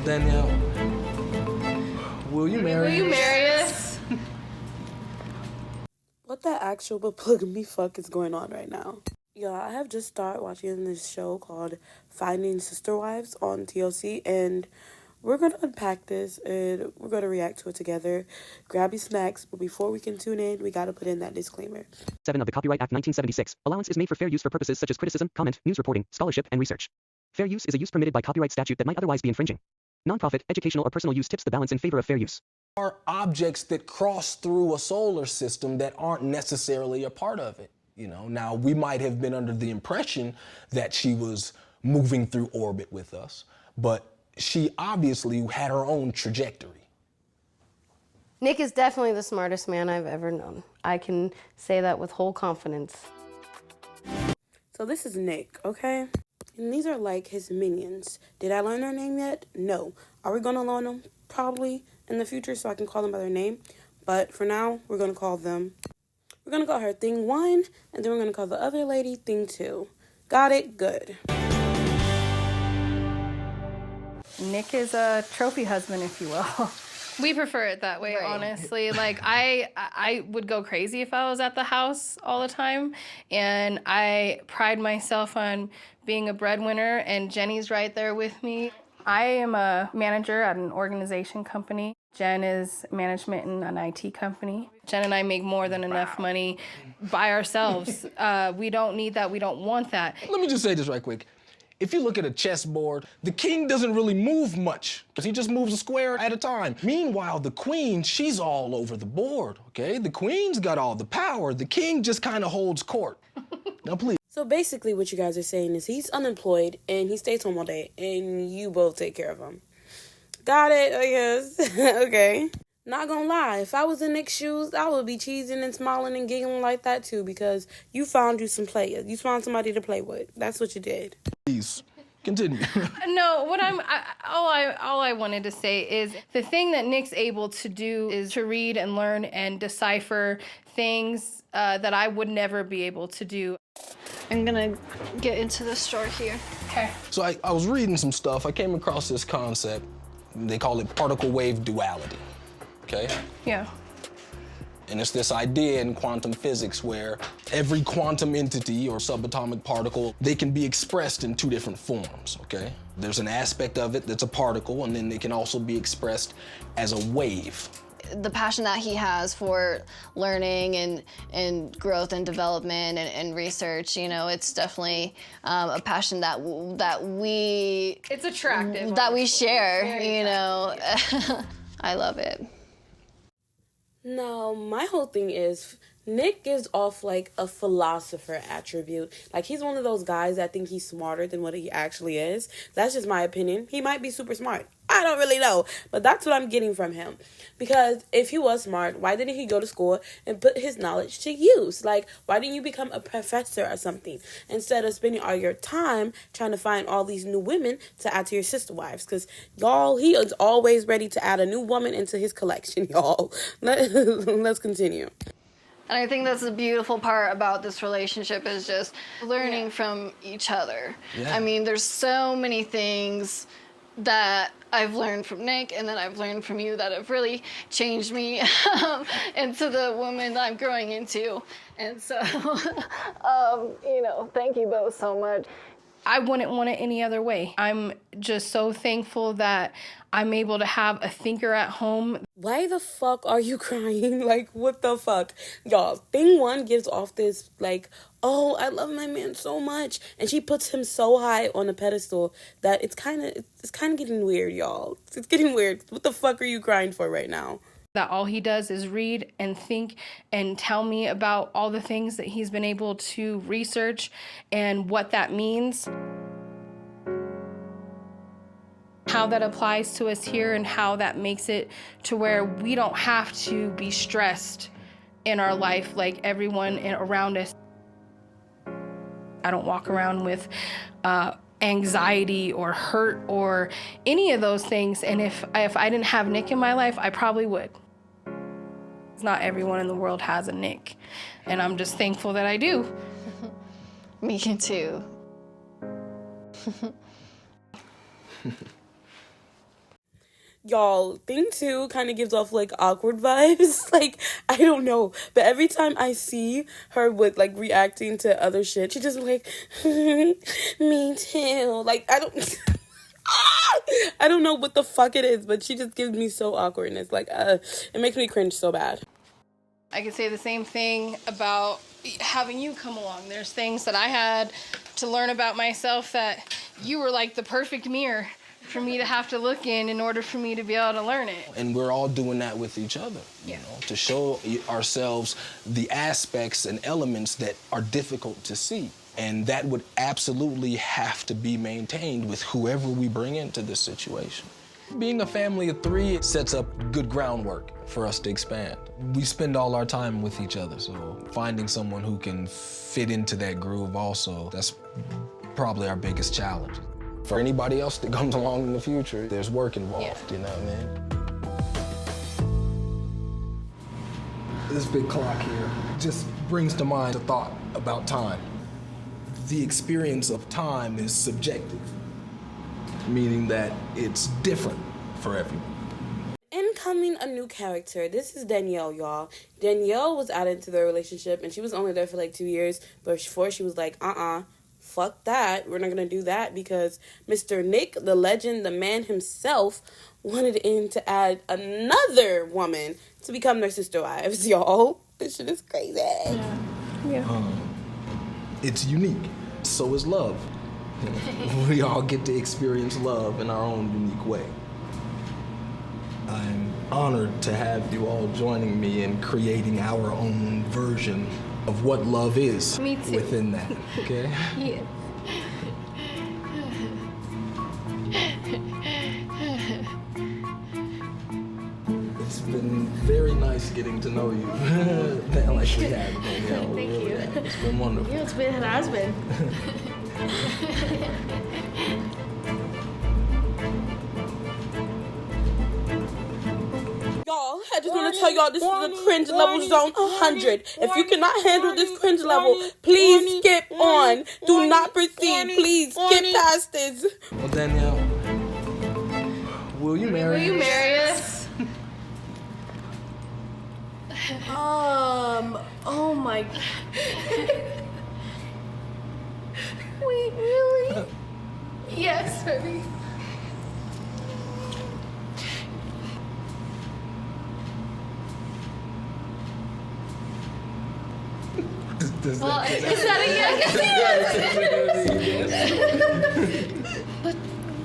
Well, Danielle, will you marry us? What the actual polygamy fuck is going on right now? Yeah, I have just started watching this show called Finding Sister Wives on TLC, and we're going to unpack this and we're going to react to it together. Grab your snacks, but before we can tune in, we got to put in that disclaimer. 7 of the Copyright Act 1976. Allowance is made for fair use for purposes such as criticism, comment, news reporting, scholarship, and research. Fair use is a use permitted by copyright statute that might otherwise be infringing. Nonprofit, educational, or personal use tips the balance in favor of fair use. Are objects that cross through a solar system that aren't necessarily a part of it. You know, now we might have been under the impression that she was moving through orbit with us, but she obviously had her own trajectory. Nick is definitely the smartest man I've ever known. I can say that with whole confidence. So this is Nick, okay? And these are like his minions. Did I learn their name yet? No. Are we gonna learn them? Probably in the future so I can call them by their name. But for now, we're gonna call her Thing 1, and then we're gonna call the other lady Thing 2. Got it? Good. Nick is a trophy husband, if you will. We prefer it that way, Right. honestly. Like, I would go crazy if I was at the house all the time, and I pride myself on being a breadwinner, and Jenny's right there with me. I am a manager at an organization company. Jen is management in an IT company. Jen and I make more than enough money by ourselves. We don't need that. We don't want that. Let me just say this right quick. If you look at a chessboard, the king doesn't really move much because he just moves a square at a time. Meanwhile, the queen, she's all over the board, okay? The queen's got all the power. The king just kind of holds court. Now, please. So basically what you guys are saying is he's unemployed and he stays home all day and you both take care of him. Got it, I guess. Okay. Not gonna lie, if I was in Nick's shoes, I would be cheesing and smiling and giggling like that too because you found you some players. You found somebody to play with. That's what you did. Please, continue. No, all I wanted to say is the thing that Nick's able to do is to read and learn and decipher things that I would never be able to do. I'm gonna get into the store here. Okay. So I was reading some stuff. I came across this concept. They call it particle wave duality, okay? Yeah. And it's this idea in quantum physics where every quantum entity or subatomic particle, they can be expressed in two different forms, okay? There's an aspect of it that's a particle, and then they can also be expressed as a wave. The passion that he has for learning and growth and development and research, you know, it's definitely a passion that we... It's attractive. That we share, Very you know. I love it. No, my whole thing is Nick gives off like a philosopher attribute. Like he's one of those guys that think he's smarter than what he actually is. That's just my opinion. He might be super smart. I don't really know, but that's what I'm getting from him. Because if he was smart, why didn't he go to school and put his knowledge to use? Like, why didn't you become a professor or something instead of spending all your time trying to find all these new women to add to your sister wives? Because, y'all, he is always ready to add a new woman into his collection, y'all. Let's continue. And I think that's the beautiful part about this relationship is just learning from each other. Yeah. I mean, there's so many things that I've learned from Nick and that I've learned from you that have really changed me into the woman that I'm growing into. And so, you know, thank you both so much. I wouldn't want it any other way. I'm just so thankful that I'm able to have a thinker at home. Why the fuck are you crying? Like, what the fuck? Y'all, Thing 1 gives off this, like, oh, I love my man so much. And she puts him so high on a pedestal that it's kind of getting weird, y'all. It's getting weird. What the fuck are you crying for right now? That all he does is read and think and tell me about all the things that he's been able to research and what that means. How that applies to us here and how that makes it to where we don't have to be stressed in our life like everyone around us. I don't walk around with anxiety or hurt or any of those things. And if I didn't have Nick in my life, I probably would. Not everyone in the world has a Nick. And I'm just thankful that I do. Me too. Y'all, thing 2 kind of gives off like awkward vibes. Like, I don't know, but every time I see her with like reacting to other shit, she just like, me too. Like, I don't know what the fuck it is, but she just gives me so awkwardness. Like, it makes me cringe so bad. I could say the same thing about having you come along. There's things that I had to learn about myself that you were like the perfect mirror for me to have to look in order for me to be able to learn it. And we're all doing that with each other, you know, to show ourselves the aspects and elements that are difficult to see. And that would absolutely have to be maintained with whoever we bring into this situation. Being a family of 3, it sets up good groundwork for us to expand. We spend all our time with each other, so finding someone who can fit into that groove also, that's probably our biggest challenge. For anybody else that comes along in the future, there's work involved, you know what I mean? This big clock here just brings to mind a thought about time. The experience of time is subjective, meaning that it's different for everyone. Incoming a new character. This is Danielle, y'all. Danielle was added to the relationship, and she was only there for like 2 years, but before she was like, fuck that. We're not gonna do that because Mr. Nick, the legend, the man himself, wanted in to add another woman to become their sister wives, y'all. This shit is crazy. Yeah. It's unique. So is love. We all get to experience love in our own unique way. I'm honored to have you all joining me in creating our own version of what love is. Me too. Within that, okay? Yeah. It's been very nice getting to know you. Like we have. Thank you. It's been wonderful. Yeah, it has been. Y'all, I just want to tell y'all this is a cringe level zone 100. If you cannot handle this cringe level, please skip on. Do not proceed. Please skip past this. Well, Danielle, will you marry Will you us? marry us? Oh my. Wait, really? Yes, honey. Well, Is that a yes?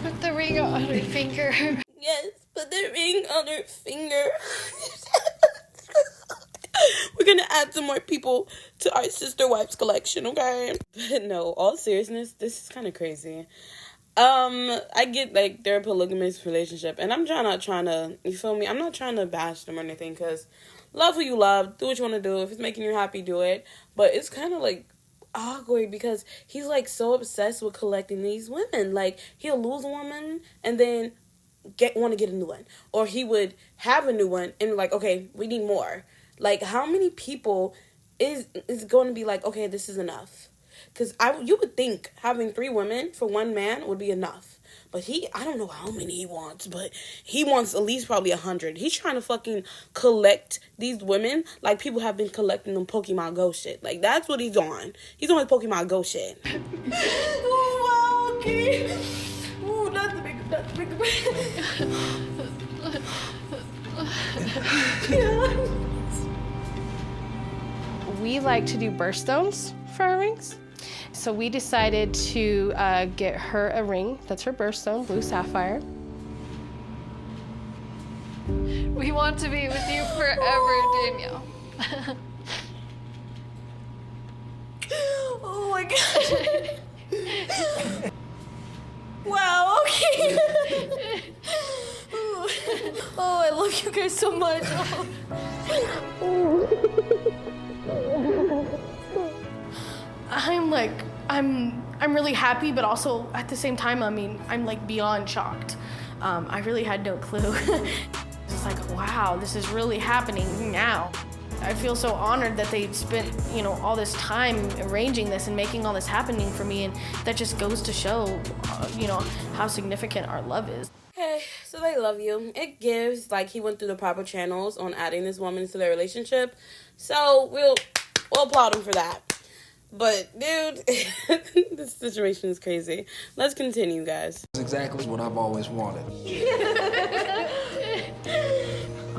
Put the ring on her finger. Yes, put the ring on her finger. We're gonna add some more people to our sister wives collection, okay? But no, all seriousness, this is kind of crazy. I get like they're a polygamous relationship, and I'm not trying to, you feel me? I'm not trying to bash them or anything, because love who you love, do what you want to do. If it's making you happy, do it. But it's kind of like awkward because he's like so obsessed with collecting these women. Like, he'll lose a woman and then want to get a new one, or he would have a new one and like, okay, we need more. Like, how many people is going to be like, okay, this is enough? Because you would think having 3 women for one man would be enough. But I don't know how many he wants, but he wants at least probably 100. He's trying to fucking collect these women like people have been collecting them Pokemon Go shit. Like, that's what he's on. He's on his Pokemon Go shit. Oh, wow, okay. Ooh, not the big. We like to do birthstones for our rings. So we decided to get her a ring. That's her birthstone, blue sapphire. We want to be with you forever, Danielle. Oh my god. Wow, okay. Oh, I love you guys so much. I'm really happy, but also at the same time, I mean, I'm like beyond shocked. I really had no clue. It's like, wow, this is really happening now. I feel so honored that they spent, all this time arranging this and making all this happening for me, and that just goes to show, how significant our love is. Okay, so they love you. It gives like he went through the proper channels on adding this woman into their relationship. So we'll applaud him for that. But dude, this situation is crazy. Let's continue, guys. It's exactly what I've always wanted.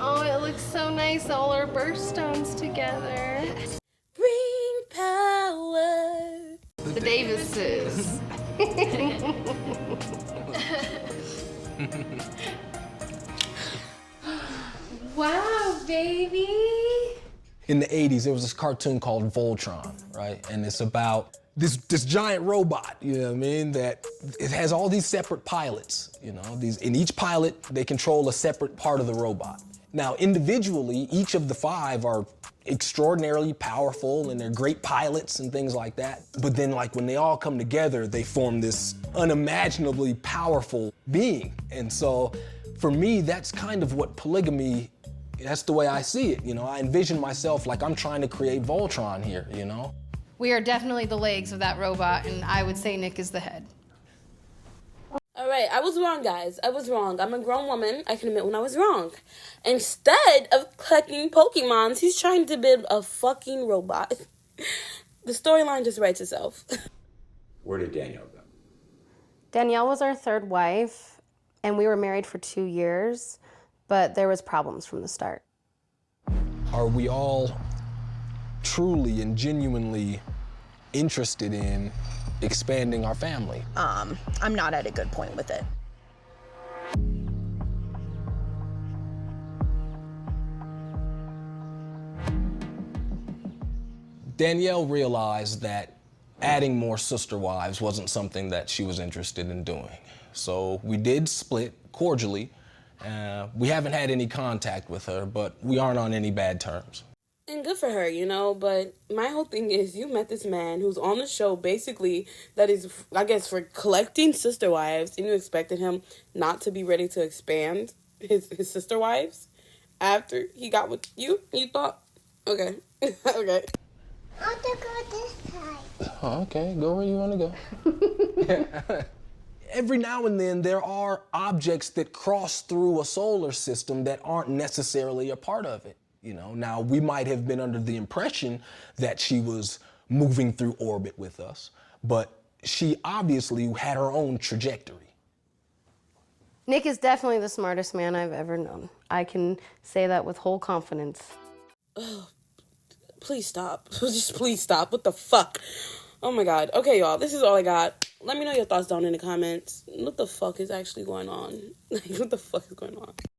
Oh, it looks so nice, all our birthstones together. Bring power. The Davises. Wow, baby. In the 80s, there was this cartoon called Voltron, right? And it's about this giant robot, you know what I mean? That it has all these separate pilots, in each pilot, they control a separate part of the robot. Now, individually, each of the 5 are extraordinarily powerful and they're great pilots and things like that. But then when they all come together, they form this unimaginably powerful being. And so for me, that's kind of what polygamy, that's the way I see it. I envision myself like I'm trying to create Voltron here, We are definitely the legs of that robot, and I would say Nick is the head. All right, I was wrong, guys. I was wrong. I'm a grown woman. I can admit when I was wrong. Instead of collecting Pokemons, he's trying to build a fucking robot. The storyline just writes itself. Where did Danielle go? Danielle was our 3rd wife, and we were married for 2 years, but there was problems from the start. Are we all truly and genuinely interested in expanding our family? I'm not at a good point with it. Danielle realized that adding more sister wives wasn't something that she was interested in doing. So we did split cordially. We haven't had any contact with her, but we aren't on any bad terms. And good for her, but my whole thing is you met this man who's on the show basically that is, I guess, for collecting sister wives, and you expected him not to be ready to expand his sister wives after he got with you? You thought, okay, okay. I want to go this side. Oh, okay, go where you want to go. Every now and then there are objects that cross through a solar system that aren't necessarily a part of it. Now we might have been under the impression that she was moving through orbit with us, but she obviously had her own trajectory. Nick is definitely the smartest man I've ever known. I can say that with whole confidence. Oh, please stop. Just please stop. What the fuck? Oh my God. Okay, y'all, this is all I got. Let me know your thoughts down in the comments. What the fuck is actually going on? What the fuck is going on?